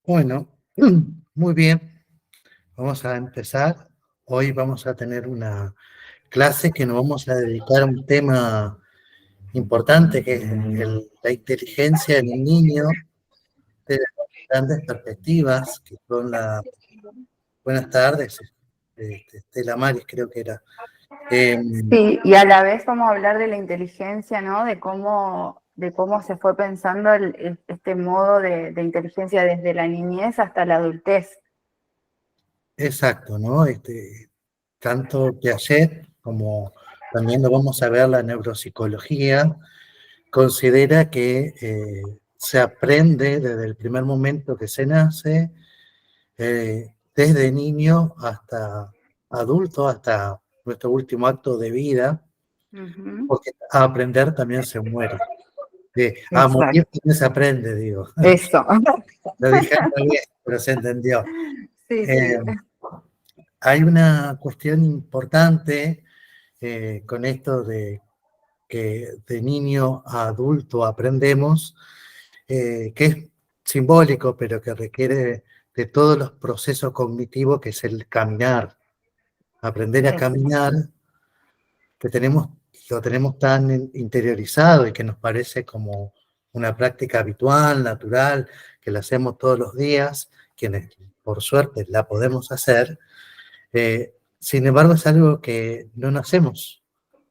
Bueno, muy bien, vamos a empezar. Hoy vamos a tener una clase que nos vamos a dedicar a un tema importante que es la inteligencia en el niño de grandes perspectivas, que son las... Buenas tardes, Estela Maris creo que era. Eh, Sí, y a la vez vamos a hablar de la inteligencia, ¿no? De cómo se fue pensando este modo de inteligencia desde la niñez hasta la adultez. exacto, ¿no? Tanto Piaget como también lo vamos a ver la neuropsicología, considera que se aprende desde el primer momento que se nace, desde niño hasta adulto, hasta nuestro último acto de vida, Ujú. porque a aprender también se muere. A morir Exacto. también se aprende, digo. Eso. Lo dije al revés, pero se entendió. Sí, Eh, sí. Hay una cuestión importante con esto de que de niño a adulto aprendemos, que es simbólico, pero que requiere de todos los procesos cognitivos, que es el caminar, aprender a Eso. caminar, que lo tenemos tan interiorizado y que nos parece como una práctica habitual, natural, que la hacemos todos los días, quienes por suerte la podemos hacer. Sin embargo, es algo que no nacemos.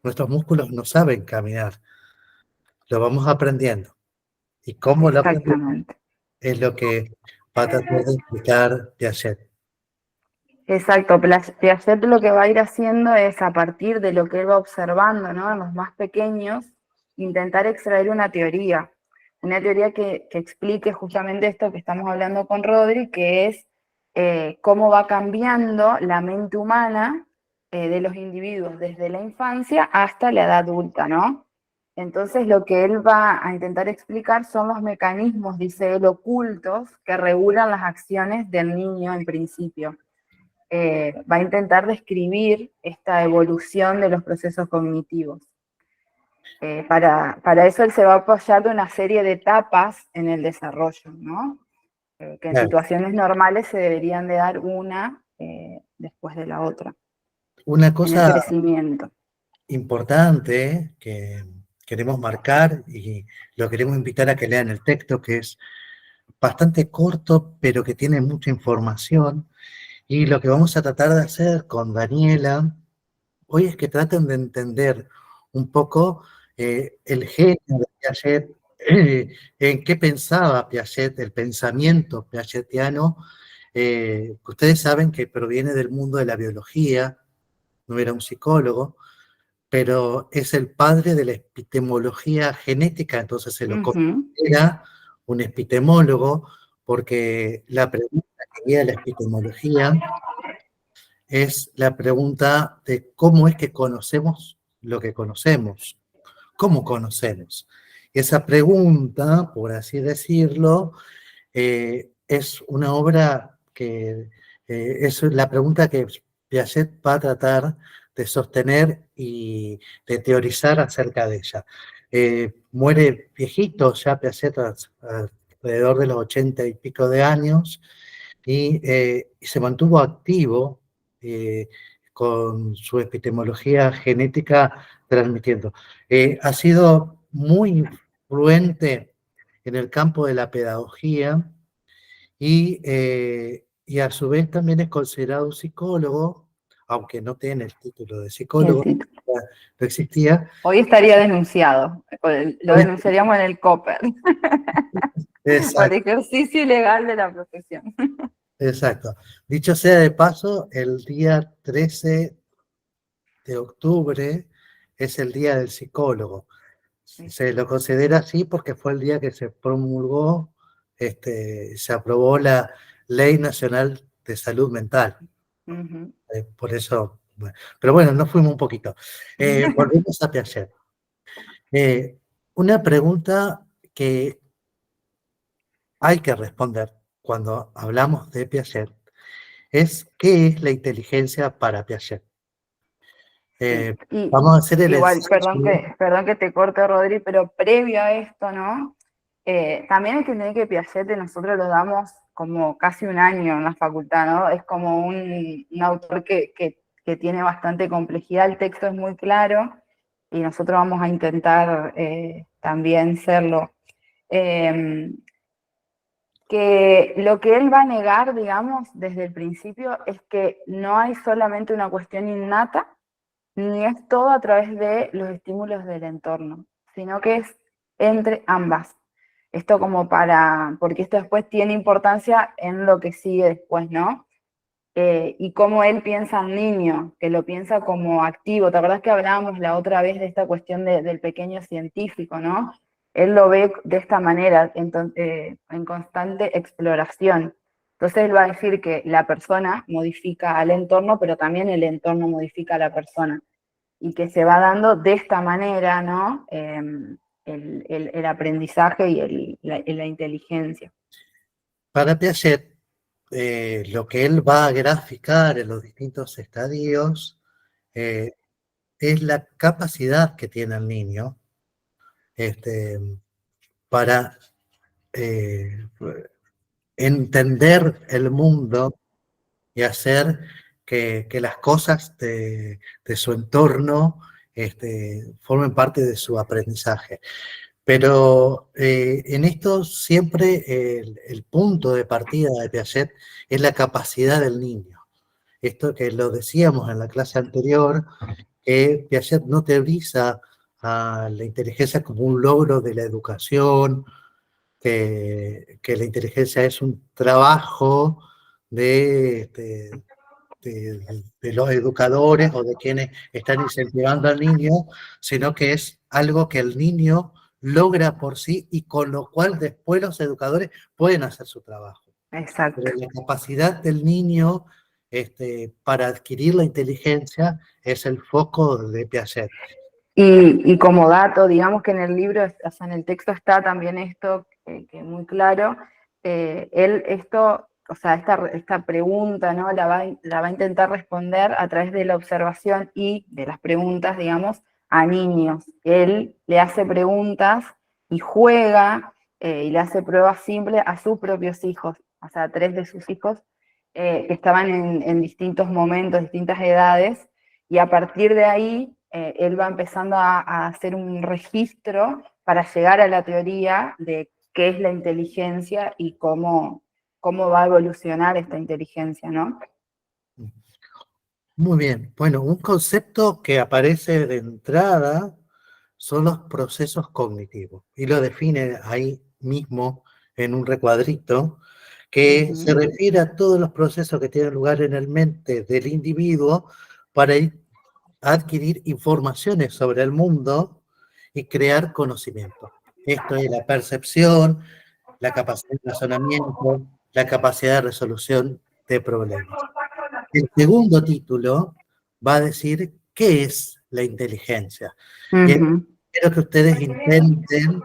Nuestros músculos no saben caminar, lo vamos aprendiendo. ¿Y cómo lo aprendemos? Exactamente. Es lo que va a tratar de explicar Piaget. Exacto. Piaget lo que va a ir haciendo es, a partir de lo que él va observando, ¿no? En los más pequeños, intentar extraer una teoría que explique justamente esto que estamos hablando con Rodri, que es cómo va cambiando la mente humana de los individuos desde la infancia hasta la edad adulta, ¿no? Entonces lo que él va a intentar explicar son los mecanismos, dice él, ocultos que regulan las acciones del niño en principio. Va a intentar describir esta evolución de los procesos cognitivos. Para eso él se va a apoyar de una serie de etapas en el desarrollo, ¿no? Que en Claro. situaciones normales se deberían de dar una después de la otra, Una en el cosa crecimiento. importante que queremos marcar y lo queremos invitar a que lean el texto, que es bastante corto, pero que tiene mucha información. Y lo que vamos a tratar de hacer con Daniela hoy es que traten de entender un poco el genio de Piaget, en qué pensaba Piaget, el pensamiento piagetiano. Ustedes saben que proviene del mundo de la biología, no era un psicólogo, pero es el padre de la epistemología genética, entonces se lo Ujú. considera un epistemólogo, porque la pregunta que guía la epistemología es la pregunta de cómo es que conocemos lo que conocemos, cómo conocemos. Esa pregunta, por así decirlo, es una obra que es la pregunta que Piaget va a tratar de sostener y de teorizar acerca de ella. Muere viejito ya Piaget alrededor de los 80 y pico de años y se mantuvo activo eh, con su epistemología genética transmitiendo. Ha sido muy influente en el campo de la pedagogía y a su vez también es considerado un psicólogo, aunque no tiene el título de El psicólogo, título. no existía. Hoy estaría denunciado, lo denunciaríamos en el COPER, por Exacto, ejercicio ilegal de la profesión. exacto. Dicho sea de paso, el día 13 de octubre es el Día del Psicólogo. Se lo considera así porque fue el día que se promulgó, se aprobó la Ley Nacional de Salud Mental. Ujú. Por eso, bueno. Pero bueno, nos fuimos un poquito. Volvemos a Piaget. Eh, una pregunta que hay que responder cuando hablamos de Piaget es: ¿qué es la inteligencia para Piaget? Sí, y Vamos a hacer el igual, ensayo. perdón que te corte, Rodri, pero previo a esto, ¿no? También hay que entender que Piaget nosotros lo damos como casi un año en la facultad, ¿no? Es como un autor que tiene bastante complejidad, el texto es muy claro y nosotros vamos a intentar también serlo. Que lo que él va a negar, digamos, desde el principio es que no hay solamente una cuestión innata, ni es todo a través de los estímulos del entorno, sino que es entre ambas. Esto como porque esto después tiene importancia en lo que sigue después, ¿no? Y cómo él piensa al niño, que lo piensa como activo. ¿Te acordás que hablábamos la otra vez de esta cuestión del pequeño científico, ¿no? Él lo ve de esta manera, en constante exploración. Entonces él va a decir que la persona modifica al entorno, pero también el entorno modifica a la persona. Y que se va dando de esta manera, ¿no? El aprendizaje y la inteligencia. Para Piaget, lo que él va a graficar en los distintos estadios es la capacidad que tiene el niño para entender el mundo y hacer que las cosas de su entorno formen parte de su aprendizaje. Pero en esto siempre el punto de partida de Piaget es la capacidad del niño. Esto que lo decíamos en la clase anterior, que Piaget no teoriza a la inteligencia como un logro de la educación, que la inteligencia es un trabajo de, de los educadores o de quienes están incentivando al niño, sino que es algo que el niño logra por sí y con lo cual después los educadores pueden hacer su trabajo. Exacto. Pero la capacidad del niño para adquirir la inteligencia es el foco de Piaget. Y como dato, digamos que en el libro, o sea, en el texto está también esto, que es muy claro, él esto, o sea, esta pregunta, ¿no? La va a intentar responder a través de la observación y de las preguntas, digamos, a niños. Él le hace preguntas y juega y le hace pruebas simples a sus propios hijos, o sea, a 3 de sus hijos que estaban en distintos momentos, distintas edades, y a partir de ahí él va empezando a hacer un registro para llegar a la teoría de qué es la inteligencia y cómo va a evolucionar esta inteligencia, ¿no? Muy bien. Bueno, un concepto que aparece de entrada son los procesos cognitivos y lo define ahí mismo en un recuadrito que se refiere a todos los procesos que tienen lugar en el mente del individuo para adquirir informaciones sobre el mundo y crear conocimiento. Esto es la percepción, la capacidad de razonamiento, la capacidad de resolución de problemas. El segundo título va a decir qué es la inteligencia. Y quiero que ustedes intenten,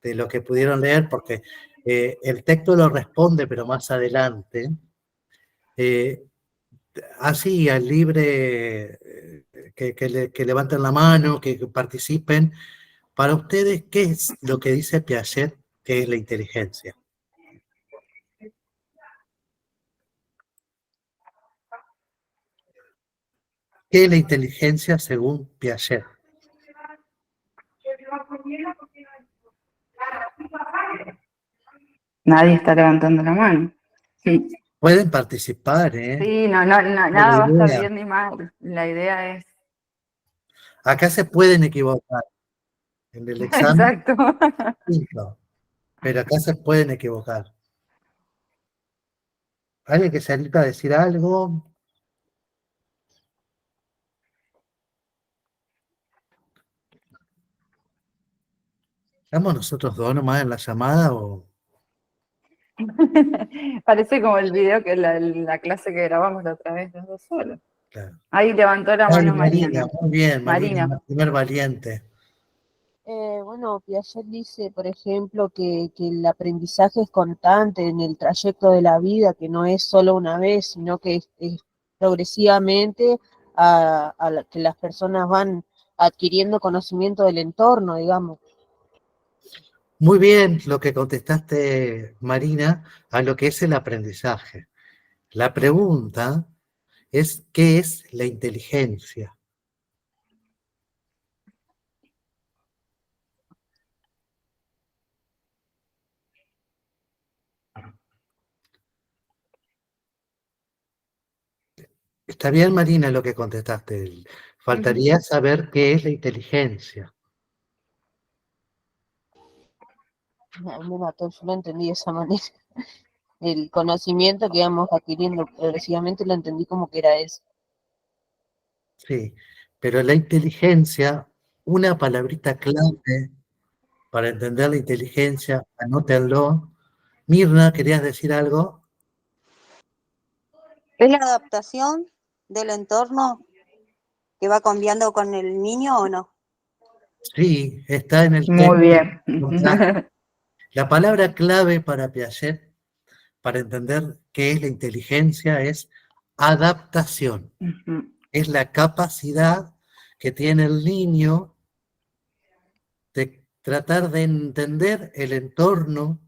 de lo que pudieron leer, porque el texto lo responde, pero más adelante, así al libre, que levanten la mano, que participen. Para ustedes, ¿qué es lo que dice Piaget que es la inteligencia? ¿Qué es la inteligencia según Piaget? Nadie está levantando la mano. Sí, Pueden participar, ¿eh? sí, nada va a estar bien ni mal. La idea es... Acá se pueden equivocar. En el examen, Exacto. pero acá se pueden equivocar. ¿Alguien que se anima a decir algo? ¿Estamos nosotros dos nomás en la llamada o...? Parece como el video que la clase que grabamos la otra vez, los dos solos. Claro. Ahí levantó la mano Marina. Muy bien, Marina, Marina. primer valiente. Bueno, Piaget dice, por ejemplo, que el aprendizaje es constante en el trayecto de la vida, que no es solo una vez, sino que es progresivamente que las personas van adquiriendo conocimiento del entorno, digamos. Muy bien lo que contestaste, Marina, a lo que es el aprendizaje. La pregunta es, ¿qué es la inteligencia? Está bien, Marina, lo que contestaste. Faltaría saber qué es la inteligencia. Me mató, yo lo entendí de esa manera. El conocimiento que íbamos adquiriendo progresivamente lo entendí como que era eso. Sí, pero la inteligencia, una palabrita clave para entender la inteligencia, anótenlo. Mirna, ¿querías decir algo? ¿Es la adaptación del entorno que va cambiando con el niño o no? Sí, está en el Muy tema. bien. La palabra clave para Piaget, para entender qué es la inteligencia, es adaptación. Es la capacidad que tiene el niño de tratar de entender el entorno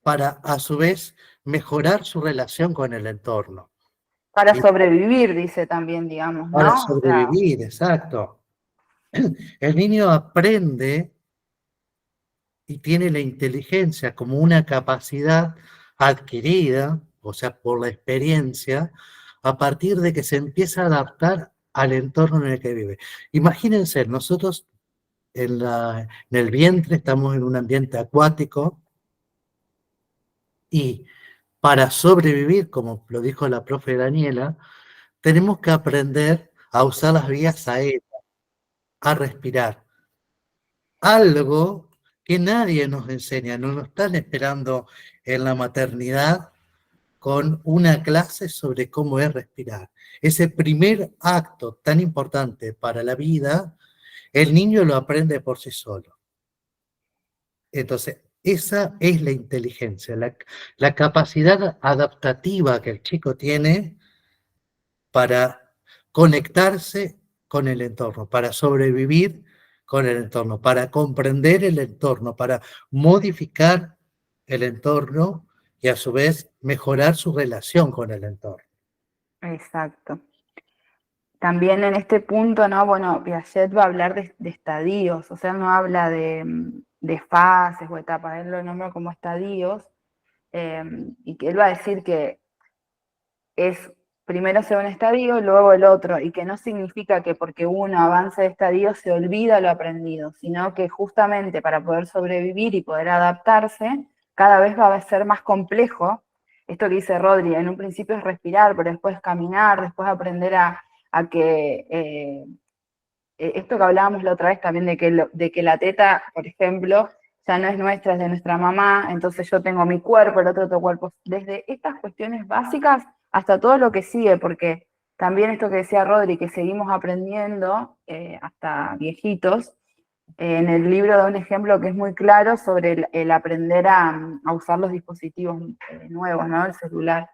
para, a su vez, mejorar su relación con el entorno. Para Y sobrevivir, dice también, digamos, para ¿no? O sea, sobrevivir, exacto. El niño aprende y tiene la inteligencia como una capacidad adquirida, o sea, por la experiencia, a partir de que se empieza a adaptar al entorno en el que vive. Imagínense, nosotros en el vientre estamos en un ambiente acuático y para sobrevivir, como lo dijo la profe Daniela, tenemos que aprender a usar las vías aéreas, a respirar. Algo que nadie nos enseña, no nos están esperando en la maternidad con una clase sobre cómo es respirar. Ese primer acto tan importante para la vida, el niño lo aprende por sí solo. Entonces, esa es la inteligencia, la capacidad adaptativa que el chico tiene para conectarse con el entorno, para sobrevivir con el entorno, para comprender el entorno, para modificar el entorno y a su vez mejorar su relación con el entorno. exacto. También en este punto, ¿no? Bueno, Piaget va a hablar de estadios, o sea, no habla de fases o etapas, él lo nombra como estadios, y que él va a decir que es primero sea un estadio y luego el otro, y que no significa que porque uno avance de estadio se olvida lo aprendido, sino que justamente para poder sobrevivir y poder adaptarse, cada vez va a ser más complejo. Esto que dice Rodri, en un principio es respirar, pero después caminar, después aprender a que esto que hablábamos la otra vez también de que la teta, por ejemplo, ya no es nuestra, es de nuestra mamá, entonces yo tengo mi cuerpo, el otro cuerpo, desde estas cuestiones básicas hasta todo lo que sigue, porque también esto que decía Rodri, que seguimos aprendiendo hasta viejitos, en el libro da un ejemplo que es muy claro sobre el aprender a usar los dispositivos nuevos, ¿no? El celular.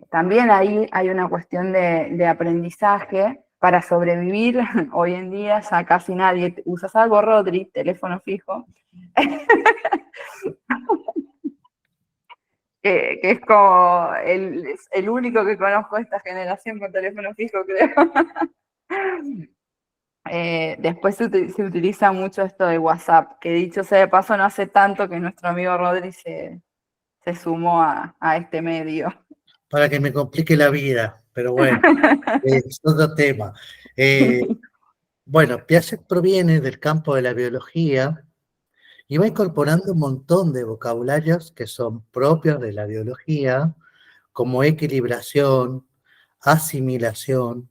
También ahí hay una cuestión de aprendizaje para sobrevivir. Hoy en día ya casi nadie usa, salvo Rodri, teléfono fijo, que es como el único que conozco de esta generación con teléfono fijo, creo. Después se utiliza mucho esto de WhatsApp, que dicho sea de paso, no hace tanto que nuestro amigo Rodri se sumó a este medio. Para que me complique la vida, pero bueno, es otro tema. Bueno, Piaget proviene del campo de la biología y va incorporando un montón de vocabularios que son propios de la biología, como equilibración, asimilación,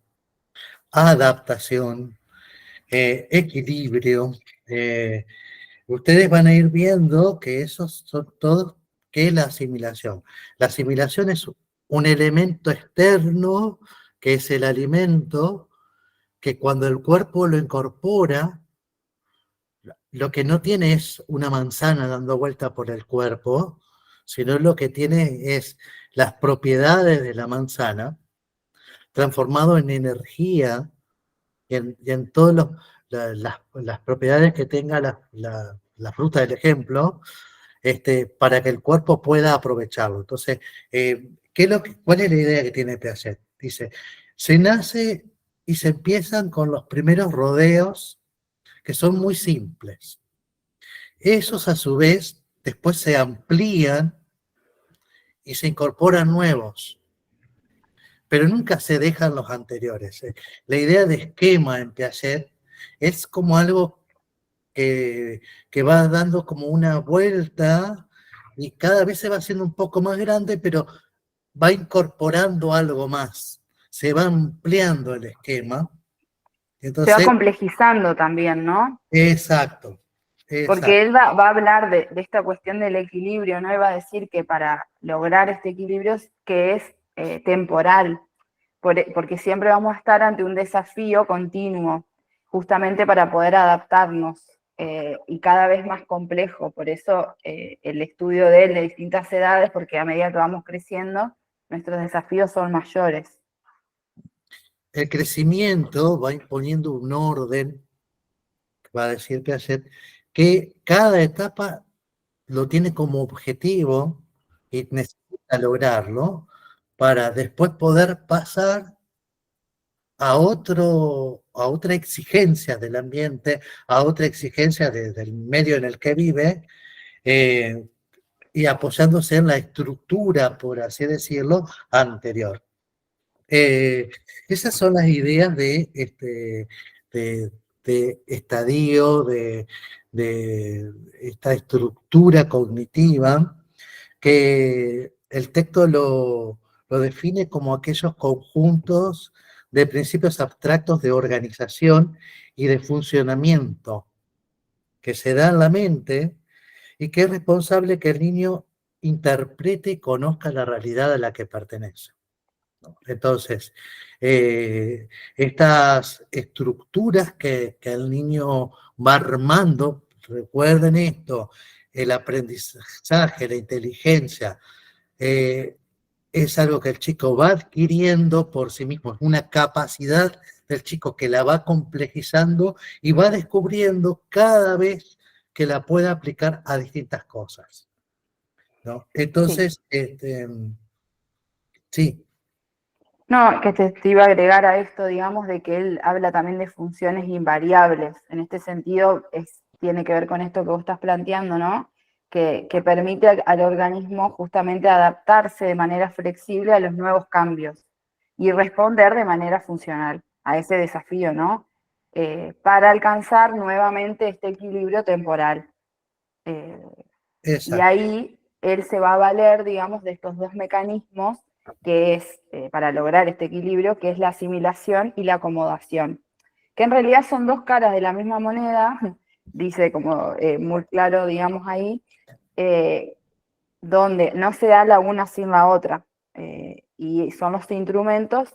adaptación, equilibrio. Ustedes van a ir viendo que esos son todos, ¿qué es la asimilación? La asimilación es un elemento externo, que es el alimento, que cuando el cuerpo lo incorpora, lo que no tiene es una manzana dando vuelta por el cuerpo, sino lo que tiene es las propiedades de la manzana transformado en energía y en todas las propiedades que tenga la fruta del ejemplo, para que el cuerpo pueda aprovecharlo. Entonces, ¿cuál es la idea que tiene Piaget? Dice, se nace y se empiezan con los primeros rodeos que son muy simples. Esos, a su vez, después se amplían y se incorporan nuevos, pero nunca se dejan los anteriores. La idea de esquema en Piaget es como algo que va dando como una vuelta y cada vez se va haciendo un poco más grande, pero va incorporando algo más, se va ampliando el esquema. Se va Entonces, complejizando también, ¿no? exacto. Porque él va a hablar de esta cuestión del equilibrio, ¿no? Y va a decir que para lograr este equilibrio que es temporal, porque siempre vamos a estar ante un desafío continuo, justamente para poder adaptarnos, y cada vez más complejo. Por eso el estudio de él de distintas edades, porque a medida que vamos creciendo, nuestros desafíos son mayores. El crecimiento va imponiendo un orden, va a decir Piaget, que cada etapa lo tiene como objetivo y necesita lograrlo para después poder pasar a otra exigencia del ambiente, a otra exigencia del medio en el que vive, y apoyándose en la estructura, por así decirlo, anterior. Esas son las ideas de estadio, de esta estructura cognitiva, que el texto lo define como aquellos conjuntos de principios abstractos de organización y de funcionamiento que se da en la mente y que es responsable que el niño interprete y conozca la realidad a la que pertenece. Entonces, estas estructuras que el niño va armando, recuerden esto, el aprendizaje, la inteligencia, es algo que el chico va adquiriendo por sí mismo, es una capacidad del chico que la va complejizando y va descubriendo cada vez que la puede aplicar a distintas cosas, ¿no? Entonces, sí. No, que te iba a agregar a esto, digamos, de que él habla también de funciones invariables. En este sentido, tiene que ver con esto que vos estás planteando, ¿no? Que permite al organismo justamente adaptarse de manera flexible a los nuevos cambios y responder de manera funcional a ese desafío, ¿no? Para alcanzar nuevamente este equilibrio temporal. Y ahí él se va a valer, digamos, de estos dos mecanismos, que es para lograr este equilibrio, que es la asimilación y la acomodación, que en realidad son dos caras de la misma moneda, dice como muy claro, digamos ahí, donde no se da la una sin la otra, y son los instrumentos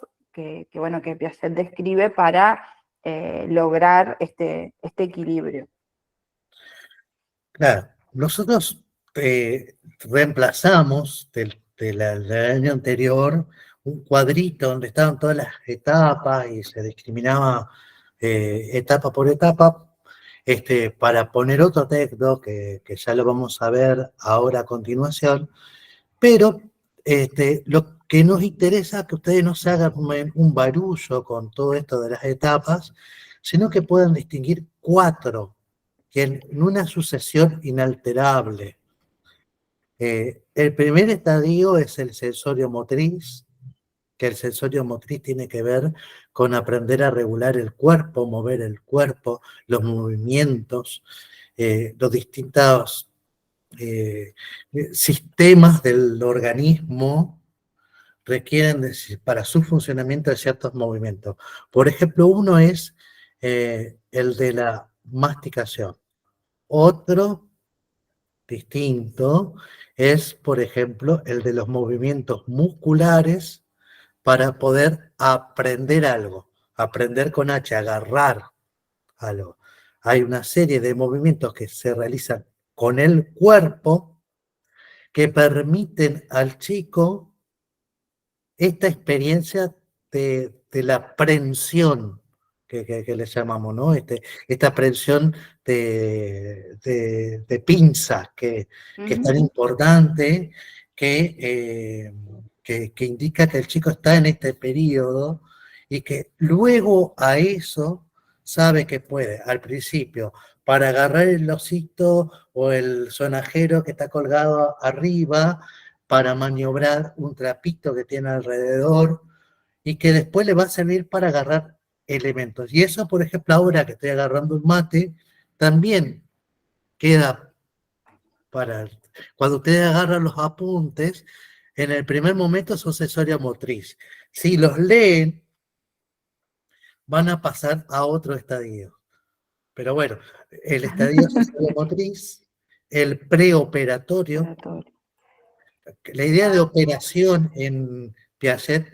bueno, que Piaget describe para lograr este equilibrio. Claro, nosotros reemplazamos del año anterior un cuadrito donde estaban todas las etapas y se discriminaba etapa por etapa, para poner otro texto que ya lo vamos a ver ahora a continuación, pero lo que nos interesa es que ustedes no se hagan un barullo con todo esto de las etapas, sino que puedan distinguir 4 que en una sucesión inalterable. El primer estadio es el sensorio motriz, que el sensorio motriz tiene que ver con aprender a regular el cuerpo, mover el cuerpo, los movimientos, los distintos sistemas del organismo requieren para su funcionamiento de ciertos movimientos. Por ejemplo, uno es el de la masticación. Otro distinto es, por ejemplo, el de los movimientos musculares para poder aprender algo, aprender con H, agarrar algo. Hay una serie de movimientos que se realizan con el cuerpo que permiten al chico esta experiencia de la aprensión, que le llamamos, ¿no? Esta aprehensión de pinza que es tan importante, que indica que el chico está en este periodo y que luego a eso sabe que puede, al principio, para agarrar el osito o el sonajero que está colgado arriba, para maniobrar un trapito que tiene alrededor y que después le va a servir para agarrar elementos. Y eso, por ejemplo, ahora que estoy agarrando un mate, también queda para... Cuando ustedes agarran los apuntes, en el primer momento son sensoria motriz. Si los leen, van a pasar a otro estadio. Pero bueno, el estadio sensoria motriz, el preoperatorio, la idea de operación en Piaget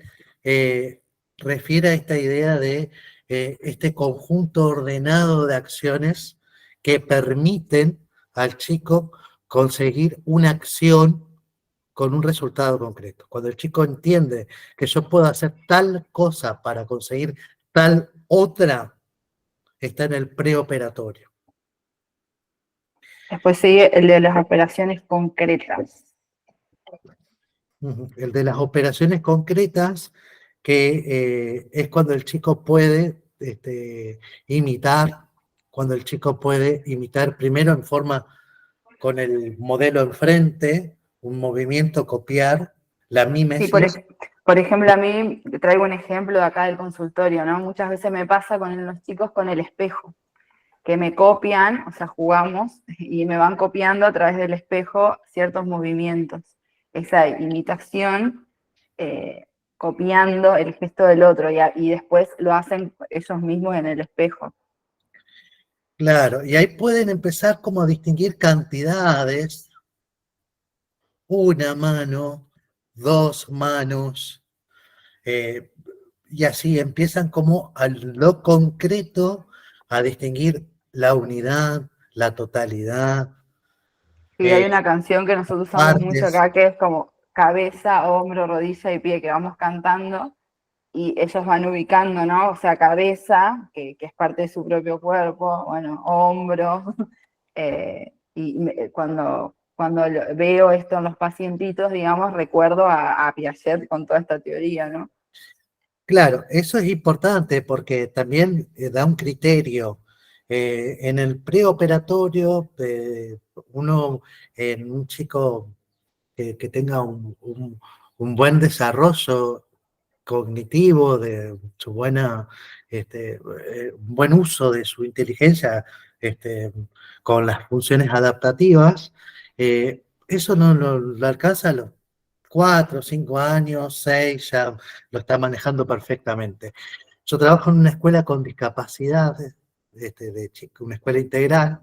refiere a esta idea de este conjunto ordenado de acciones que permiten al chico conseguir una acción con un resultado concreto. Cuando el chico entiende que yo puedo hacer tal cosa para conseguir tal otra, está en el preoperatorio. Después sigue el de las operaciones concretas. El de las operaciones concretas, que es cuando el chico puede imitar, primero en forma con el modelo enfrente, un movimiento, copiar, la mímesis. Sí, por ejemplo, a mí traigo un ejemplo de acá del consultorio, ¿no? Muchas veces me pasa con los chicos con el espejo, que me copian, o sea, jugamos, y me van copiando a través del espejo ciertos movimientos. Esa imitación, copiando el gesto del otro, y después lo hacen ellos mismos en el espejo. Claro, y ahí pueden empezar como a distinguir cantidades, una mano, dos manos, y así empiezan como a lo concreto a distinguir la unidad, la totalidad. Y hay una canción que nosotros usamos partes. mucho acá, que es como cabeza, hombro, rodilla y pie, que vamos cantando, y ellos van ubicando, ¿no? O sea, cabeza, que es parte de su propio cuerpo, bueno, hombro, cuando veo esto en los pacientitos, digamos, recuerdo a Piaget con toda esta teoría, ¿no? Claro, eso es importante porque también da un criterio. En el preoperatorio, en un chico que tenga un buen desarrollo cognitivo, de su buen uso de su inteligencia con las funciones adaptativas, eso no lo alcanza a los 4, 5 años, 6, ya lo está manejando perfectamente. Yo trabajo en una escuela con discapacidades, una escuela integral,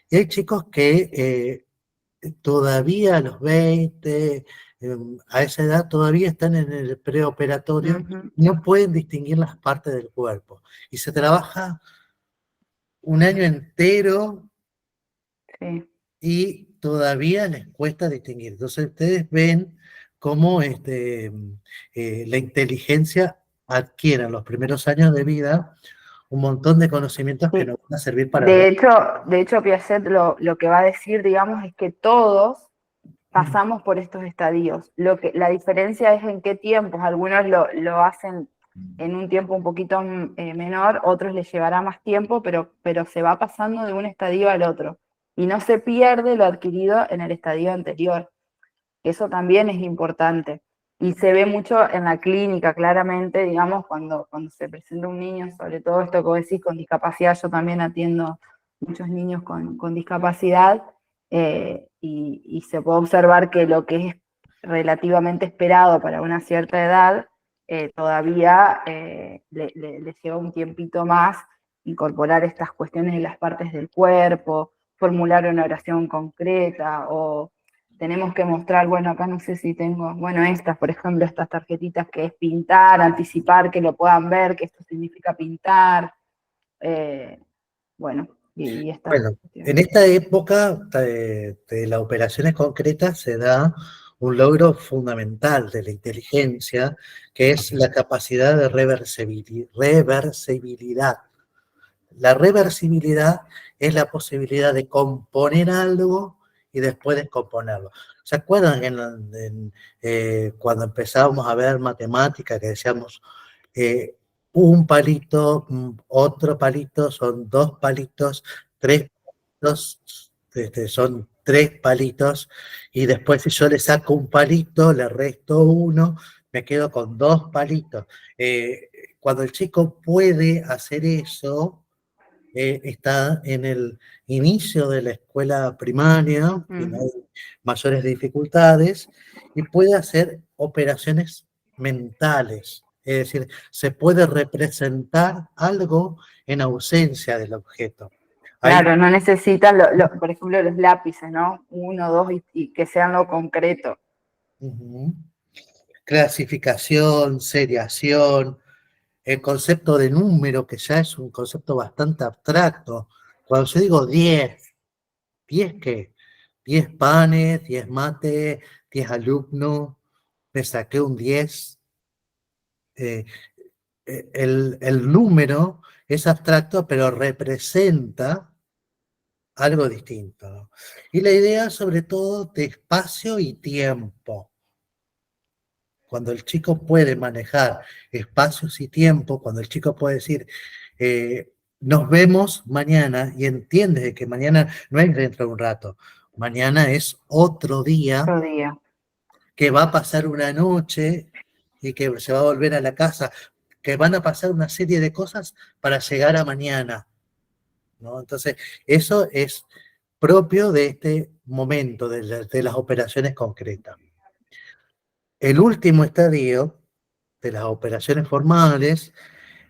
y hay chicos que todavía a los 20, a esa edad todavía están en el preoperatorio, no pueden distinguir las partes del cuerpo. Y se trabaja un año entero y todavía les cuesta distinguir. Entonces ustedes ven cómo la inteligencia adquiere en los primeros años de vida un montón de conocimientos que nos van a servir para... De hecho, Piaget lo que va a decir, digamos, es que todos pasamos por estos estadios. La diferencia es en qué tiempos. Algunos lo hacen en un tiempo un poquito menor, otros les llevará más tiempo, pero se va pasando de un estadio al otro. Y no se pierde lo adquirido en el estadio anterior. Eso también es importante. Y se ve mucho en la clínica, claramente, digamos, cuando se presenta un niño, sobre todo esto que vos decís, con discapacidad. Yo también atiendo muchos niños con discapacidad, y se puede observar que lo que es relativamente esperado para una cierta edad, todavía le lleva un tiempito más incorporar estas cuestiones de las partes del cuerpo, formular una oración concreta, o tenemos que mostrar, bueno, acá no sé si tengo, bueno, por ejemplo, estas tarjetitas, que es pintar, anticipar, que lo puedan ver, que esto significa pintar, bueno, y esta. Bueno, en esta época de las operaciones concretas se da un logro fundamental de la inteligencia, que es la capacidad de reversibilidad. La reversibilidad es la posibilidad de componer algo y después descomponerlo. ¿Se acuerdan cuando empezábamos a ver matemática que decíamos un palito, otro palito, son dos palitos, tres palitos, son tres palitos, y después si yo le saco un palito, le resto uno, me quedo con dos palitos. Cuando el chico puede hacer eso, está en el inicio de la escuela primaria, que no hay mayores dificultades, y puede hacer operaciones mentales. Es decir, se puede representar algo en ausencia del objeto. Claro, no necesitan, por ejemplo, los lápices, ¿no? 1, 2 y que sean lo concreto. Clasificación, seriación, el concepto de número, que ya es un concepto bastante abstracto. Cuando yo digo 10, ¿10 qué? 10 panes, 10 mates, 10 alumnos, me saqué un 10. El número es abstracto, pero representa algo distinto, ¿no? Y la idea, sobre todo, de espacio y tiempo. Cuando el chico puede manejar espacios y tiempo, cuando el chico puede decir, nos vemos mañana, y entiende de que mañana no es dentro de un rato, mañana es otro día, que va a pasar una noche y que se va a volver a la casa, que van a pasar una serie de cosas para llegar a mañana, ¿no? Entonces, eso es propio de este momento, de las operaciones concretas. El último estadio de las operaciones formales,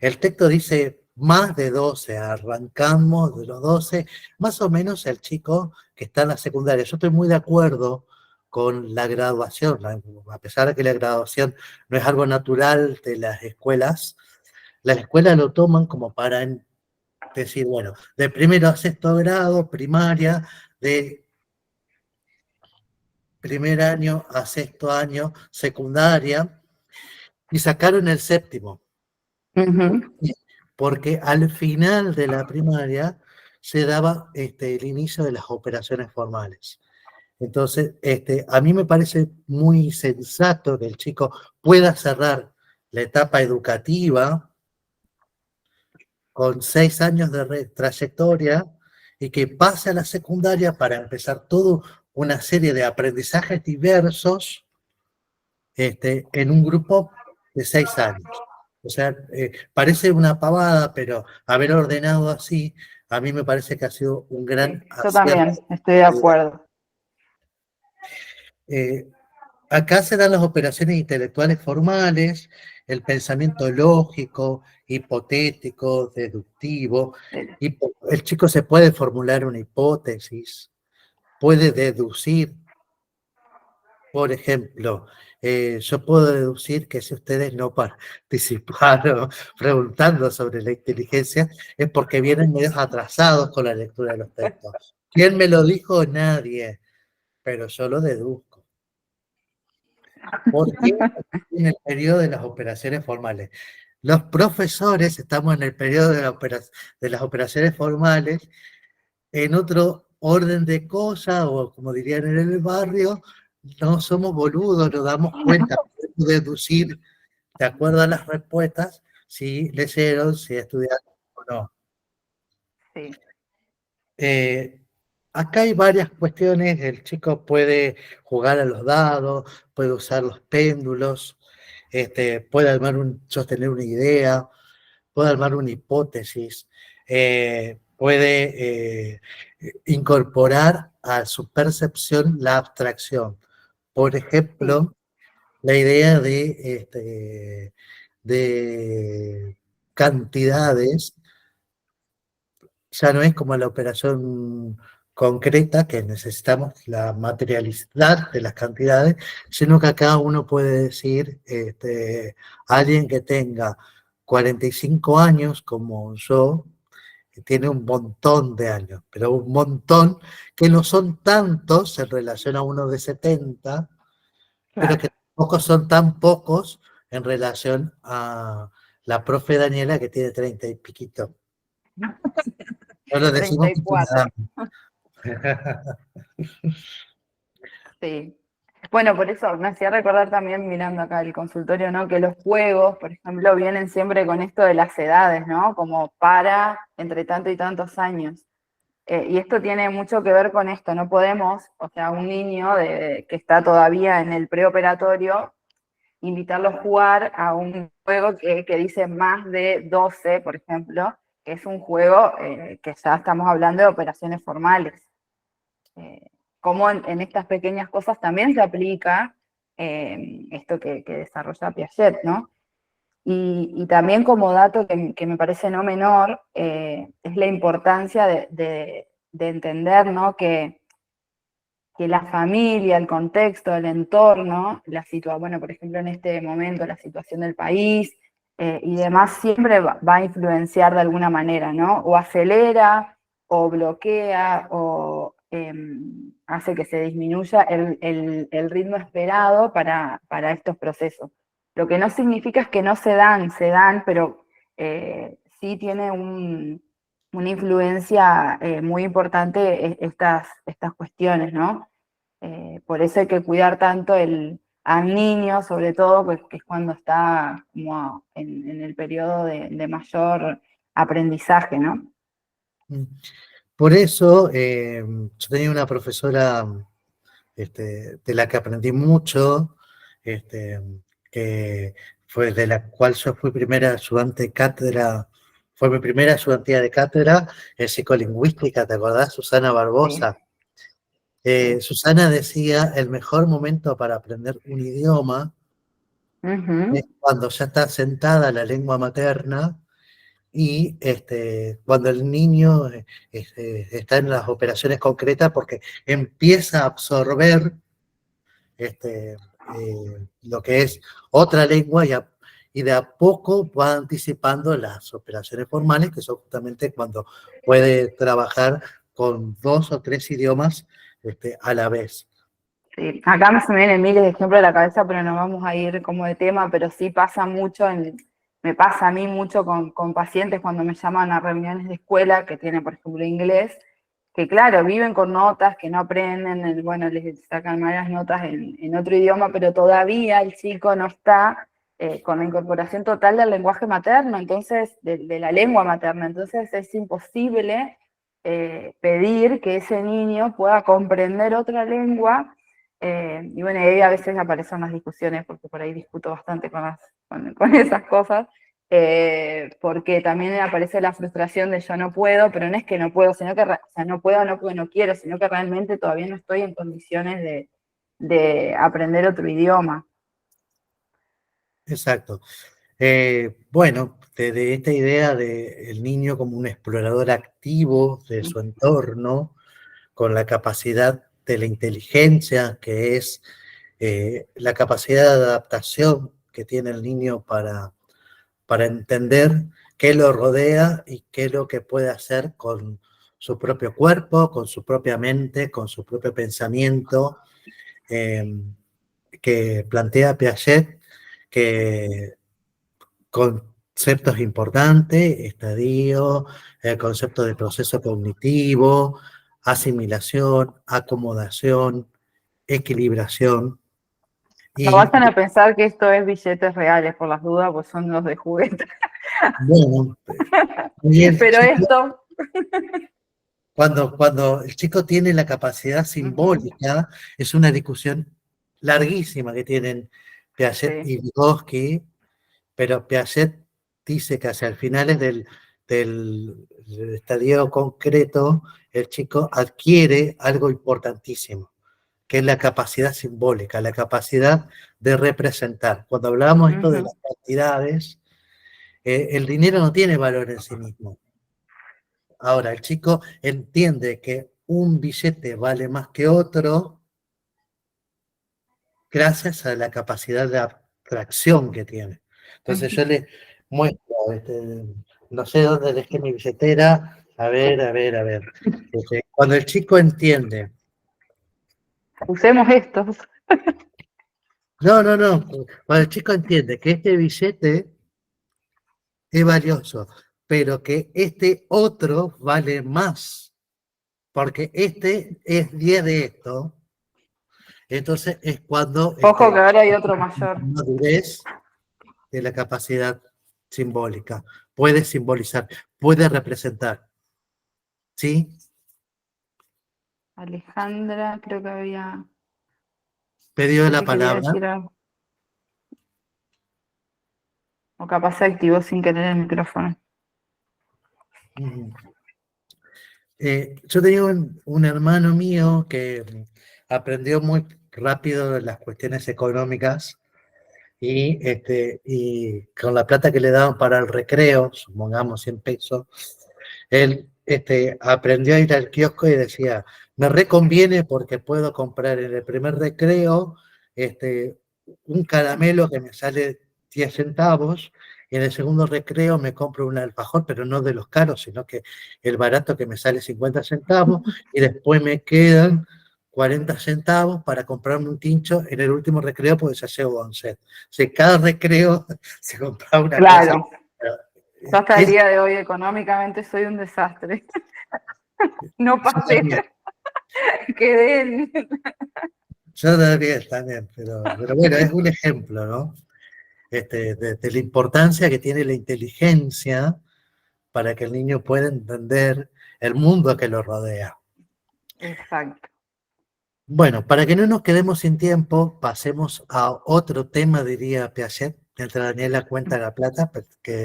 el texto dice más de 12, arrancamos de los 12, más o menos el chico que está en la secundaria. Yo estoy muy de acuerdo con la graduación, a pesar de que la graduación no es algo natural de las escuelas lo toman como para decir, bueno, de primero a sexto grado, primaria, de primer año a sexto año, secundaria, y sacaron el séptimo. Porque al final de la primaria se daba el inicio de las operaciones formales. Entonces, a mí me parece muy sensato que el chico pueda cerrar la etapa educativa con 6 años de trayectoria y que pase a la secundaria para empezar toda una serie de aprendizajes diversos en un grupo de 6 años. O sea, parece una pavada, pero haber ordenado así, a mí me parece que ha sido un gran acierto. Yo también estoy de acuerdo. Acá se dan las operaciones intelectuales formales, el pensamiento lógico, hipotético, deductivo. El chico se puede formular una hipótesis, puede deducir. Por ejemplo, yo puedo deducir que si ustedes no participaron preguntando sobre la inteligencia es porque vienen medio atrasados con la lectura de los textos. ¿Quién me lo dijo? Nadie, pero yo lo deduzco. ¿Por qué? En el periodo de las operaciones formales. Los profesores estamos en el periodo de las operaciones formales, en otro orden de cosas, o como dirían en el barrio, no somos boludos, nos damos cuenta, podemos deducir, de acuerdo a las respuestas, si leyeron, si estudiaron o no. Sí. Acá hay varias cuestiones, el chico puede jugar a los dados, puede usar los péndulos, puede sostener una idea, puede armar una hipótesis, puede incorporar a su percepción la abstracción. Por ejemplo, la idea de cantidades ya no es como la operación concreta, que necesitamos la materialidad de las cantidades, sino que acá uno puede decir, alguien que tenga 45 años, como yo, tiene un montón de años, pero un montón que no son tantos en relación a uno de 70, pero que tampoco son tan pocos en relación a la profe Daniela, que tiene 30 y piquito. No lo decimos porque 34. Sí. Bueno, por eso me hacía recordar también, mirando acá el consultorio, ¿no? Que los juegos, por ejemplo, vienen siempre con esto de las edades, ¿no? Como para entre tanto y tantos años. Y esto tiene mucho que ver con esto, no podemos, o sea, un niño que está todavía en el preoperatorio, invitarlo a jugar a un juego que dice más de 12, por ejemplo, que es un juego que ya estamos hablando de operaciones formales. Como en estas pequeñas cosas también se aplica esto que desarrolla Piaget, ¿no? Y también como dato que me parece no menor, es la importancia de entender, ¿no? Que la familia, el contexto, el entorno, bueno, por ejemplo, en este momento, la situación del país y demás, siempre va a influenciar de alguna manera, ¿no? O acelera, o bloquea, o hace que se disminuya el ritmo esperado para estos procesos. Lo que no significa es que no se dan, pero sí tiene una influencia muy importante estas cuestiones, ¿no? Por eso hay que cuidar tanto al niño, sobre todo, pues, que es cuando está como en el periodo de mayor aprendizaje, ¿no? Por eso, yo tenía una profesora de la que aprendí mucho, que fue de la cual yo fui primera ayudante de cátedra, fue mi primera ayudantía de cátedra en psicolingüística, ¿te acordás? Susana Barbosa. Susana decía, el mejor momento para aprender un idioma es cuando ya está sentada la lengua materna y cuando el niño está en las operaciones concretas porque empieza a absorber lo que es otra lengua y de a poco va anticipando las operaciones formales, que son justamente cuando puede trabajar con 2 o 3 idiomas a la vez. Sí, acá se me vienen miles de ejemplos de la cabeza, pero no vamos a ir como de tema, pero sí pasa mucho, me pasa a mí mucho con pacientes cuando me llaman a reuniones de escuela que tienen, por ejemplo, inglés, que claro, viven con notas, que no aprenden, bueno, les sacan malas notas en otro idioma, pero todavía el chico no está con la incorporación total del lenguaje materno, entonces, de la lengua materna, entonces es imposible pedir que ese niño pueda comprender otra lengua. Y bueno, ahí a veces aparecen las discusiones, porque por ahí discuto bastante con esas cosas, porque también aparece la frustración de yo no puedo, pero no es que no puedo, sino que, o sea, no puedo no porque no quiero, sino que realmente todavía no estoy en condiciones de aprender otro idioma. Exacto. Bueno, de esta idea del niño como un explorador activo de su entorno, con la capacidad de la inteligencia, que es la capacidad de adaptación que tiene el niño para entender qué lo rodea y qué es lo que puede hacer con su propio cuerpo, con su propia mente, con su propio pensamiento, que plantea Piaget, que conceptos importantes, estadio, el concepto de proceso cognitivo, asimilación, acomodación, equilibración. No Y vayan a pensar que esto es billetes reales, por las dudas, pues son los de juguete. bueno, y el Pero chico, esto... cuando el chico tiene la capacidad simbólica, es una discusión larguísima que tienen Piaget Sí. y Vygotsky, pero Piaget dice que hacia el finales del estadio concreto, el chico adquiere algo importantísimo, que es la capacidad simbólica, la capacidad de representar. Cuando hablábamos esto de las cantidades, el dinero no tiene valor en sí mismo. Ahora, el chico entiende que un billete vale más que otro gracias a la capacidad de abstracción que tiene. Entonces yo le muestro, no sé dónde dejé mi billetera, a ver. Cuando el chico entiende, Usemos estos. no, cuando el chico entiende que este billete es valioso, pero que este otro vale más, porque este es 10 de esto. Entonces es cuando Ojo que ahora hay otro mayor. madurez de la capacidad simbólica. Puede simbolizar, puede representar. ¿Sí? Alejandra, creo que había... Pedido sé la que quería palabra. decir algo. O capaz se activó sin querer el micrófono. Ujú. Yo tenía un hermano mío que aprendió muy rápido las cuestiones económicas y con la plata que le daban para el recreo, supongamos 100 pesos, él aprendió a ir al kiosco y decía, me reconviene porque puedo comprar en el primer recreo un caramelo que me sale 10 centavos, y en el segundo recreo me compro un alfajor, pero no de los caros, sino que el barato que me sale 50 centavos, y después me quedan 40 centavos para comprarme un tincho en el último recreo porque ya llevo 11. O sea, cada recreo se compraba una cosa. Claro, yo hasta el Es, día de hoy económicamente soy un desastre. No yo pasé, también, quedé en... yo también, pero bueno, es un ejemplo, ¿no? De la importancia que tiene la inteligencia para que el niño pueda entender el mundo que lo rodea. Exacto. Bueno, para que no nos quedemos sin tiempo, pasemos a otro tema, diría Piaget, mientras Daniela cuenta la plata, que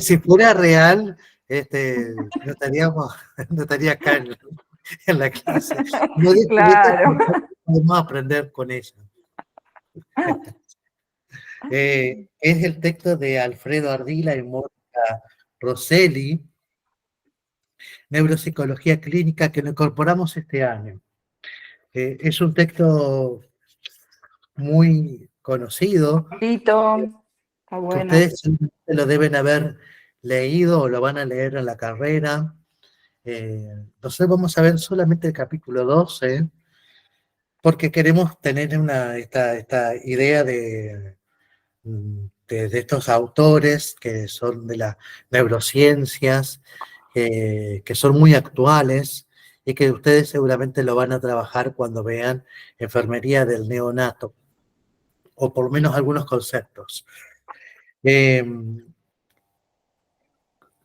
si fuera real, no estaríamos, no estaría acá en la clase. No Claro. podemos aprender con ella. Es el texto de Alfredo Ardila y Mónica Rosselli, Neuropsicología Clínica, que lo incorporamos este año. Es un texto muy conocido, Tito, está que bueno. ustedes lo deben haber leído o lo van a leer en la carrera. Nosotros vamos a ver solamente el capítulo 12, porque queremos tener esta idea de estos autores que son de las neurociencias, que son muy actuales y que ustedes seguramente lo van a trabajar cuando vean enfermería del neonato, o por lo menos algunos conceptos. Eh,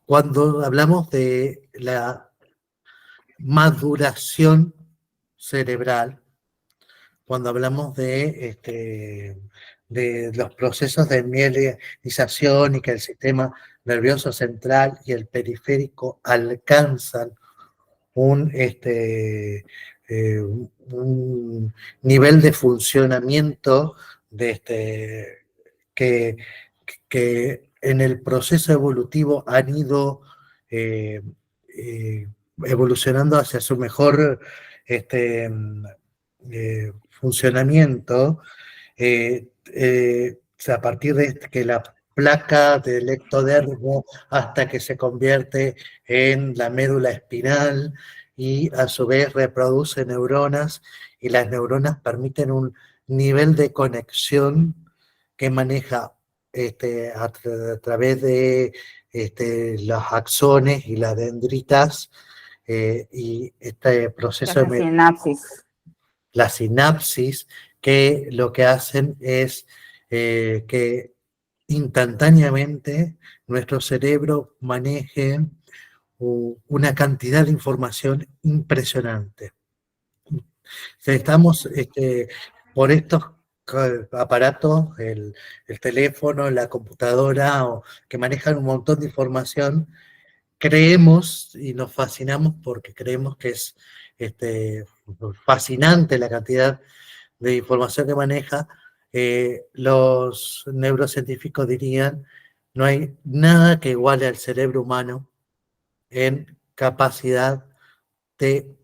Cuando hablamos de la maduración cerebral, cuando hablamos de los procesos de mielinización y que el sistema nervioso central y el periférico alcanzan un nivel de funcionamiento que, que en el proceso evolutivo han ido eh, eh, evolucionando hacia su mejor funcionamiento, a partir de que la placa del ectodermo hasta que se convierte en la médula espinal y a su vez reproduce neuronas, y las neuronas permiten un nivel de conexión que maneja a través de los axones y las dendritas, y este proceso de Sinapsis. la sinapsis, que lo que hacen es que instantáneamente nuestro cerebro maneje una cantidad de información impresionante. Estamos por estos aparatos, el teléfono, la computadora, que manejan un montón de información, creemos y nos fascinamos porque creemos que es fascinante la cantidad de información que maneja. Los neurocientíficos dirían, no hay nada que iguale al cerebro humano en capacidad de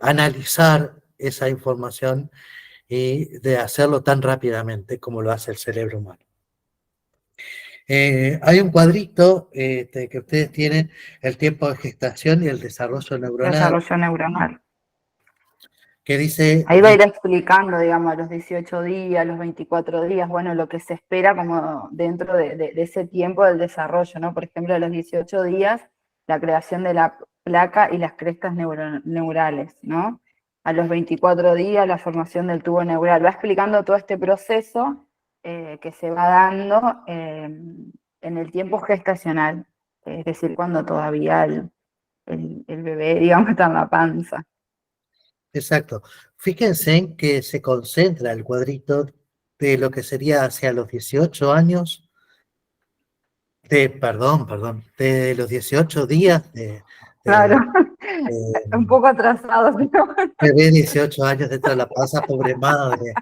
analizar esa información y de hacerlo tan rápidamente como lo hace el cerebro humano. Hay un cuadrito que ustedes tienen, el tiempo de gestación y el desarrollo neuronal. Desarrollo neuronal. que dice, Ahí va a ir explicando, digamos, a los 18 días, los 24 días, bueno, lo que se espera como dentro de ese tiempo del desarrollo, ¿no? Por ejemplo, a los 18 días, la creación de la placa y las crestas neurales, ¿no? A los 24 días, la formación del tubo neural. Va explicando todo este proceso que se va dando en el tiempo gestacional, es decir, cuando todavía el bebé, digamos, está en la panza. exacto. Fíjense en que se concentra el cuadrito de lo que sería hacia los 18 años, de los 18 días Claro, un de poco atrasado, pero bebé, 18 años dentro de la panza, pobre madre.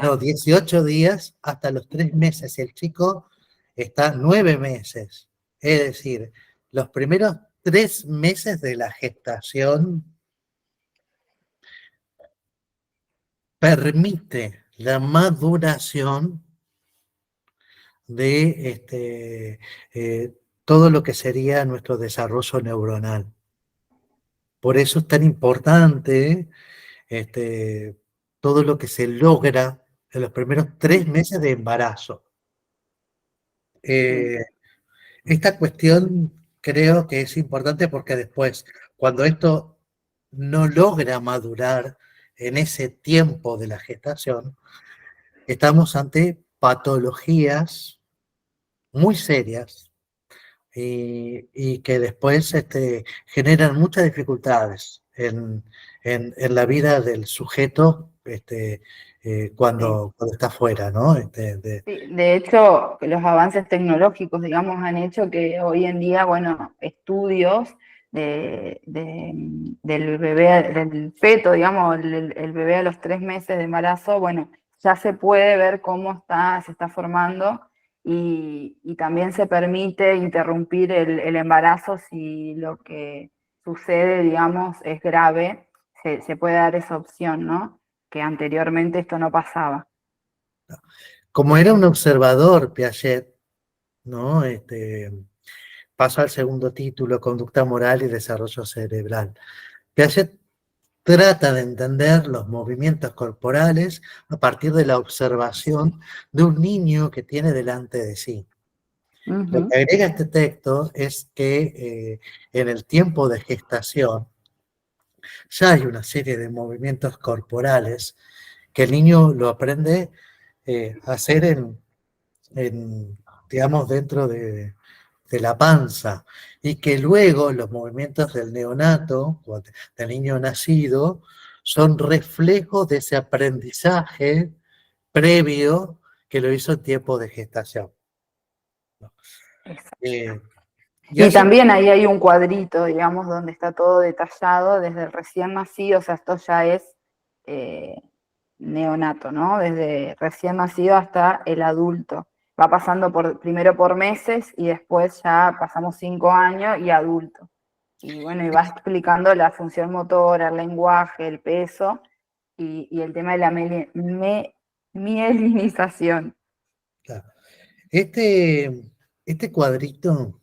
No, 18 días hasta los 3 meses. El chico está 9 meses. Es decir, los primeros 3 meses de la gestación permite la maduración de todo lo que sería nuestro desarrollo neuronal. Por eso es tan importante todo lo que se logra en los primeros 3 meses de embarazo. Esta cuestión creo que es importante porque después, cuando esto no logra madurar en ese tiempo de la gestación, estamos ante patologías muy serias y que después generan muchas dificultades en la vida del sujeto cuando está fuera, ¿no? sí, de hecho, los avances tecnológicos, digamos, han hecho que hoy en día, bueno, estudios del bebé, del feto, digamos, el bebé a los 3 meses de embarazo, bueno, ya se puede ver cómo se está formando y también se permite interrumpir el embarazo si lo que sucede, digamos, es grave, se puede dar esa opción, ¿no? Que anteriormente esto no pasaba. Como era un observador, Piaget, ¿no? Paso al segundo título, Conducta Moral y Desarrollo Cerebral. Piaget trata de entender los movimientos corporales a partir de la observación de un niño que tiene delante de sí. Lo que agrega este texto es que en el tiempo de gestación ya hay una serie de movimientos corporales que el niño lo aprende a hacer digamos, dentro de la panza, y que luego los movimientos del neonato, del niño nacido, son reflejos de ese aprendizaje previo que lo hizo en tiempo de gestación. Y Y así, también ahí hay un cuadrito, digamos, donde está todo detallado desde el recién nacido, o sea, esto ya es eh, neonato, ¿no? Desde recién nacido hasta el adulto. Va pasando primero por meses y después ya pasamos 5 años y adulto. Y bueno, y va explicando la función motora, el lenguaje, el peso y el tema de la mielinización. claro, este cuadrito,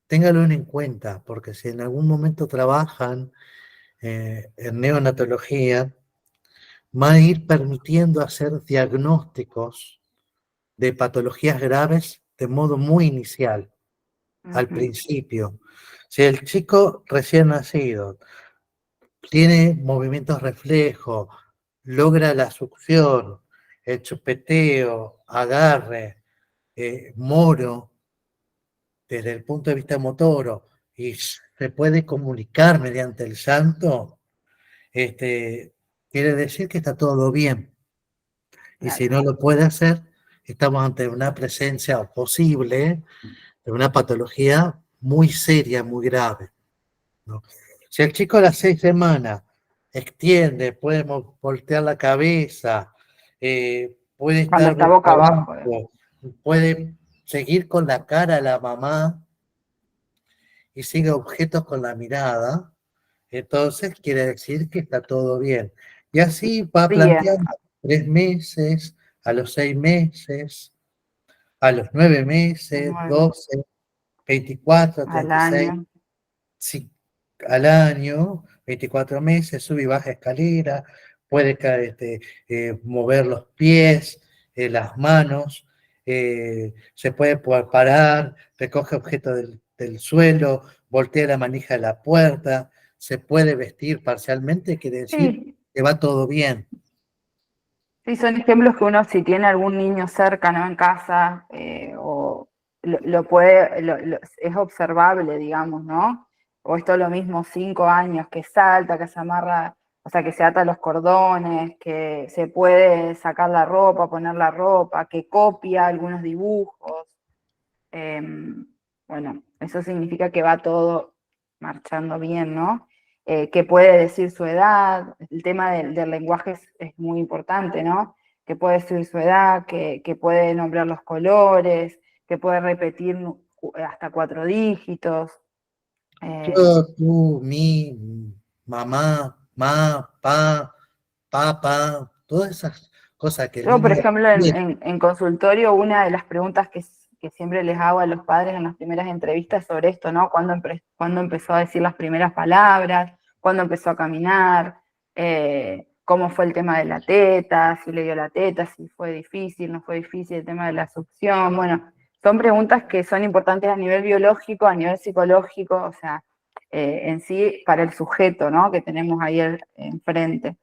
téngalo en cuenta, porque si en algún momento trabajan en neonatología, va a ir permitiendo hacer diagnósticos de patologías graves de modo muy inicial, al principio. Si el chico recién nacido tiene movimientos reflejos, logra la succión, el chupeteo, agarre, moro, desde el punto de vista motor, y se puede comunicar mediante el llanto, quiere decir que está todo bien. Y si no lo puede hacer, estamos ante una presencia posible de una patología muy seria, muy grave, ¿no? Si el chico a las 6 semanas extiende, puede voltear la cabeza, puede Cuando estar está boca boca abajo. abajo, puede seguir con la cara a la mamá y sigue objetos con la mirada, entonces quiere decir que está todo bien. Y así va Bien, planteando 3 meses, a los 6 meses, a los 9 meses, 12, 24, al 36. año. Si al año, 24 meses, sube y baja escalera, puede mover los pies, las manos, se puede parar, recoge objetos del suelo, voltea la manija de la puerta, se puede vestir parcialmente, quiere decir Sí, que va todo bien. sí, son ejemplos que uno si tiene algún niño cerca, ¿no? En casa, o lo puede, es observable, digamos, ¿no? O esto es lo mismo, 5 años, que salta, que se amarra, o sea, que se ata los cordones, que se puede sacar la ropa, poner la ropa, que copia algunos dibujos. Bueno, eso significa que va todo marchando bien, ¿no? Que puede decir su edad, el tema del lenguaje es muy importante, ¿no? Que puede decir su edad, que puede nombrar los colores, que puede repetir hasta 4 dígitos. Yo, tú, mi, mamá, papá, todas esas cosas que el Yo, por niño ejemplo, tiene. en consultorio, una de las preguntas que siempre les hago a los padres en las primeras entrevistas es sobre esto, ¿no? ¿Cuándo empezó a decir las primeras palabras? ¿Cuándo empezó a caminar? ¿Cómo fue el tema de la teta? ¿Si le dio la teta? ¿Si fue difícil? ¿No fue difícil? El tema de la succión. Bueno, son preguntas que son importantes a nivel biológico, a nivel psicológico, o sea, en sí para el sujeto, ¿no? Que tenemos ahí enfrente,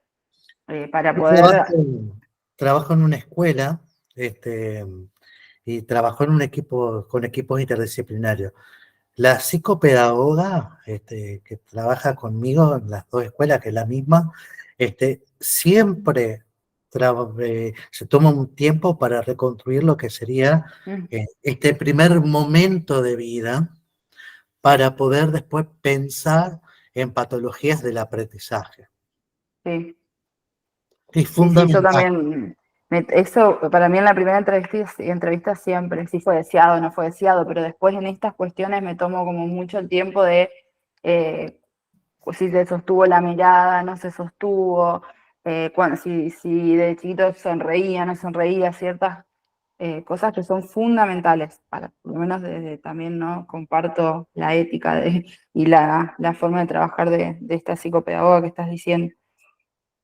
para Yo poder... trabajo en una escuela, y trabajo en un equipo, con equipos interdisciplinarios. La psicopedagoga, que trabaja conmigo en las dos escuelas, que es la misma, siempre se toma un tiempo para reconstruir lo que sería este primer momento de vida, para poder después pensar en patologías del aprendizaje. Sí. Es Sí, sí, yo fundamental. también, eso para mí en la primera entrevista siempre, si fue deseado o no fue deseado, pero después en estas cuestiones me tomo como mucho el tiempo de si se sostuvo la mirada, no se sostuvo, si de chiquito sonreía, no sonreía, ciertas cosas que son fundamentales, por lo menos desde también, ¿no? Comparto la ética y la forma de trabajar de esta psicopedagoga que estás diciendo.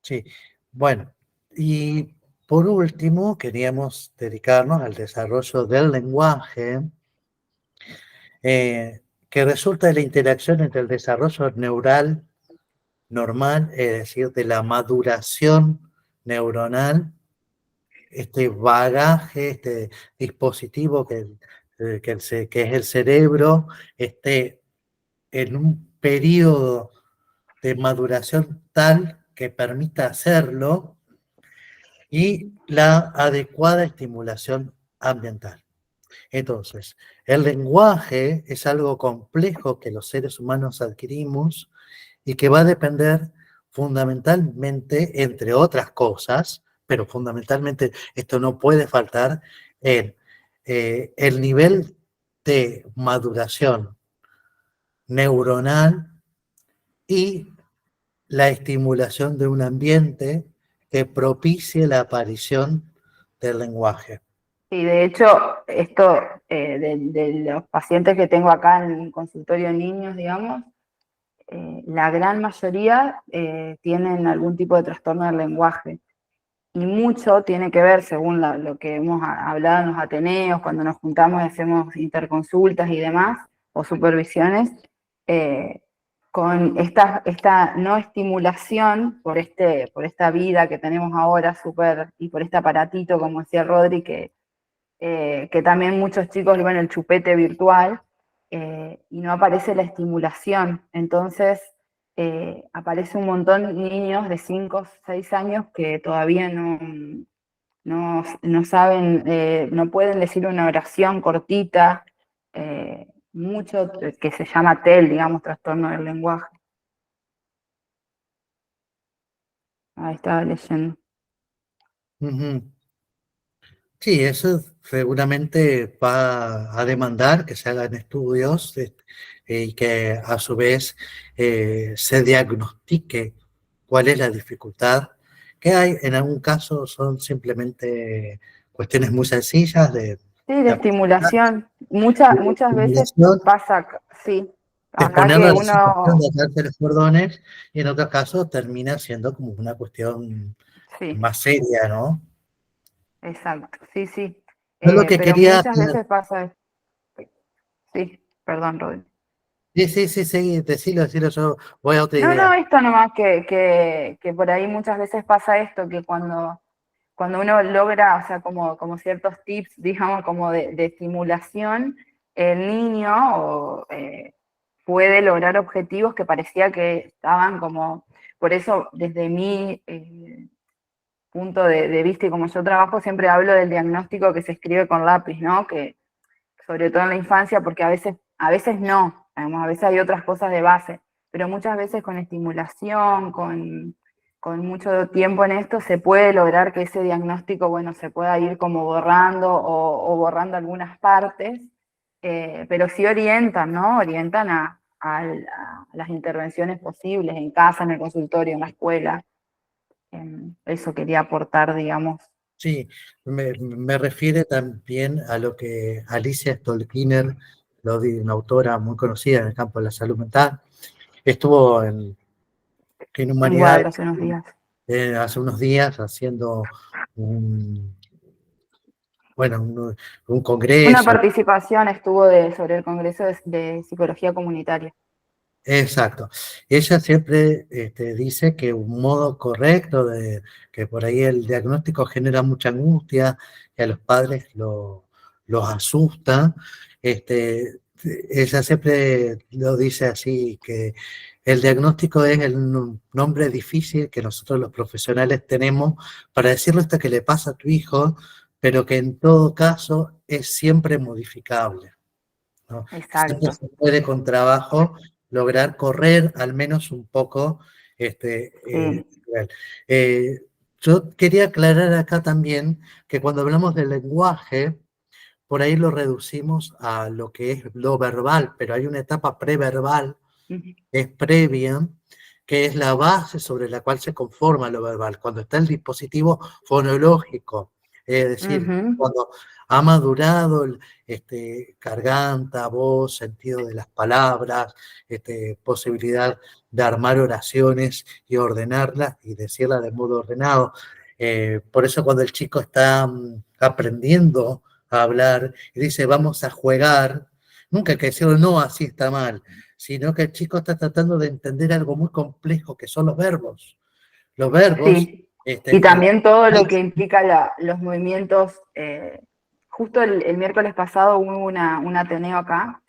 Sí, bueno, y por último, queríamos dedicarnos al desarrollo del lenguaje, que resulta de la interacción entre el desarrollo neural normal, es decir, de la maduración neuronal, este bagaje, este dispositivo que es el cerebro, esté en un periodo de maduración tal que permita hacerlo, y la adecuada estimulación ambiental. Entonces, el lenguaje es algo complejo que los seres humanos adquirimos y que va a depender fundamentalmente, entre otras cosas, pero fundamentalmente esto no puede faltar, en el nivel de maduración neuronal y la estimulación de un ambiente que propicie la aparición del lenguaje. Sí, de hecho, esto de los pacientes que tengo acá en el consultorio de niños, digamos, la gran mayoría tienen algún tipo de trastorno del lenguaje. Y mucho tiene que ver, según lo que hemos hablado en los ateneos, cuando nos juntamos y hacemos interconsultas y demás, o supervisiones, eh, con esta no estimulación por esta vida que tenemos ahora y por este aparatito, como decía Rodri, que también muchos chicos ven el chupete virtual, y no aparece la estimulación. Entonces, aparece un montón de niños de 5 o 6 años que todavía no saben, no pueden decir una oración cortita, mucho que se llama TEL, digamos, trastorno del lenguaje. Ahí estaba leyendo. Uh-huh. Sí, eso seguramente va a demandar que se hagan estudios, y que a su vez se diagnostique cuál es la dificultad que hay. En algún caso son simplemente cuestiones muy sencillas Sí, de de estimulación. de Muchas veces estimulación. pasa, sí, Acá exponerlo que a la situación uno, de hacerse los cordones, y en otros casos termina siendo como una cuestión sí, más seria, ¿no? exacto, sí, sí. Yo lo que Pero quería, muchas veces pasa, sí, perdón, Rodri. sí, sí, sí, sí, decilo, yo voy a otra No, no, idea. esto nomás que por ahí muchas veces pasa esto, que cuando uno logra, o sea, como ciertos tips, digamos, como de estimulación, el niño puede lograr objetivos que parecía que estaban como, por eso desde mi punto de vista y como yo trabajo, siempre hablo del diagnóstico que se escribe con lápiz, ¿no? Que sobre todo en la infancia, porque a veces no, digamos, a veces hay otras cosas de base, pero muchas veces con estimulación, con mucho tiempo en esto, se puede lograr que ese diagnóstico, bueno, se pueda ir como borrando o borrando algunas partes, pero sí orientan, ¿no? Orientan a las intervenciones posibles en casa, en el consultorio, en la escuela. Eso quería aportar, digamos. Sí, me refiere también a lo que Alicia Stolkiner, una autora muy conocida en el campo de la salud mental, estuvo en En Humanidades Guadalajara hace unos días. hace unos días haciendo un, bueno, un Una congreso. participación estuvo sobre el Congreso de Psicología Comunitaria. Exacto. Ella siempre dice que un modo correcto de que por ahí el diagnóstico genera mucha angustia y a los padres los asusta. Ella siempre lo dice así, que el diagnóstico es el nombre difícil que nosotros los profesionales tenemos para decirle esto que le pasa a tu hijo, pero que en todo caso es siempre modificable, ¿no? Siempre Exacto. se puede con trabajo lograr correr al menos un poco Sí. nivel. Eh, yo quería aclarar acá también que cuando hablamos del lenguaje, por ahí lo reducimos a lo que es lo verbal, pero hay una etapa preverbal, Ujú. es previa, que es la base sobre la cual se conforma lo verbal, cuando está el dispositivo fonológico, es decir, Ujú. cuando ha madurado garganta, voz, sentido de las palabras, posibilidad de armar oraciones y ordenarlas y decirlas de modo ordenado. Por eso cuando el chico está aprendiendo a hablar y dice vamos a jugar, nunca hay que decirlo no, así está mal, sino que el chico está tratando de entender algo muy complejo que son los verbos. Los verbos, Sí. Y también todo hay- lo que implica los movimientos. Justo el miércoles pasado hubo un Ateneo acá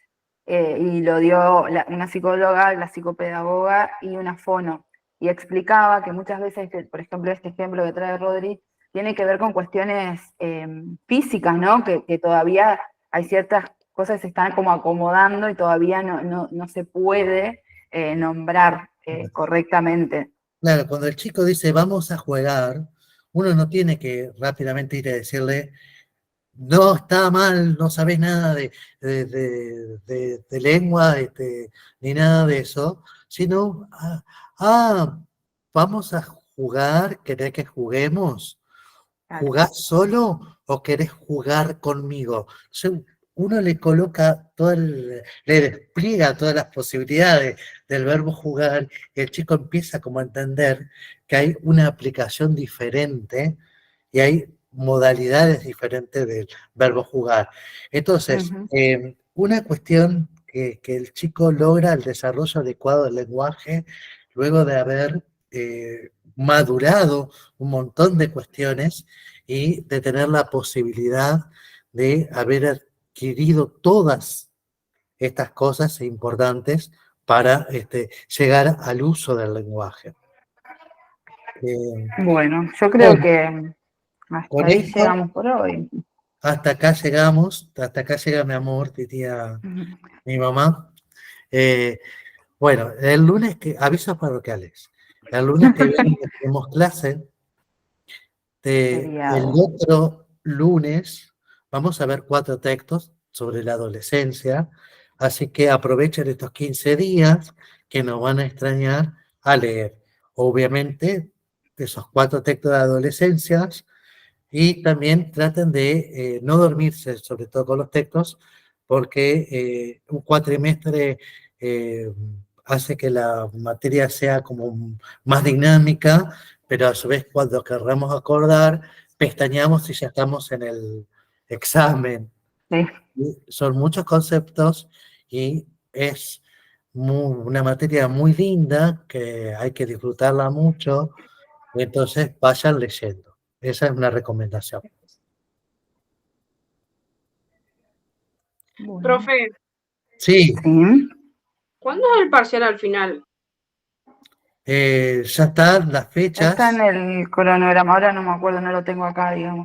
y lo dio una psicóloga, la psicopedagoga y una fono. Y explicaba que muchas veces, por ejemplo, este ejemplo que trae Rodri, tiene que ver con cuestiones físicas, ¿no? Que todavía hay ciertas cosas que se están como acomodando y todavía no se puede nombrar correctamente. claro, cuando el chico dice vamos a jugar, uno no tiene que rápidamente ir a decirle no, está mal, no sabes nada de lengua, ni nada de eso, sino, vamos a jugar, ¿querés que juguemos? Claro. ¿Jugás solo o querés jugar conmigo? Uno le coloca le despliega todas las posibilidades del verbo jugar y el chico empieza como a entender que hay una aplicación diferente y hay modalidades diferentes del verbo jugar. Entonces, Ujú. una cuestión que el chico logra el desarrollo adecuado del lenguaje luego de haber madurado un montón de cuestiones y de tener la posibilidad de haber adquirido todas estas cosas importantes para llegar al uso del lenguaje. Bueno, yo creo Bueno, que hasta con ahí esto, llegamos por hoy. hasta acá llegamos, hasta acá llega mi amor, diría Ujú. mi mamá. Eh, bueno, el lunes avisos parroquiales. El lunes que viene tenemos clase. El Feriado. otro lunes vamos a ver 4 textos sobre la adolescencia, así que aprovechen estos 15 días que nos van a extrañar a leer. Obviamente, esos 4 textos de adolescencia y también traten de no dormirse, sobre todo con los textos, porque un cuatrimestre hace que la materia sea como más dinámica, pero a su vez cuando querramos acordar, pestañeamos y ya estamos en el examen. Sí. Y son muchos conceptos y es una materia muy linda que hay que disfrutarla mucho, entonces vayan leyendo. Esa es una recomendación. Bueno. Profe, Sí, Sí. ¿cuándo es el parcial al final? ya están las Ya fechas. está en el cronograma, ahora no me acuerdo, no lo tengo acá, digamos.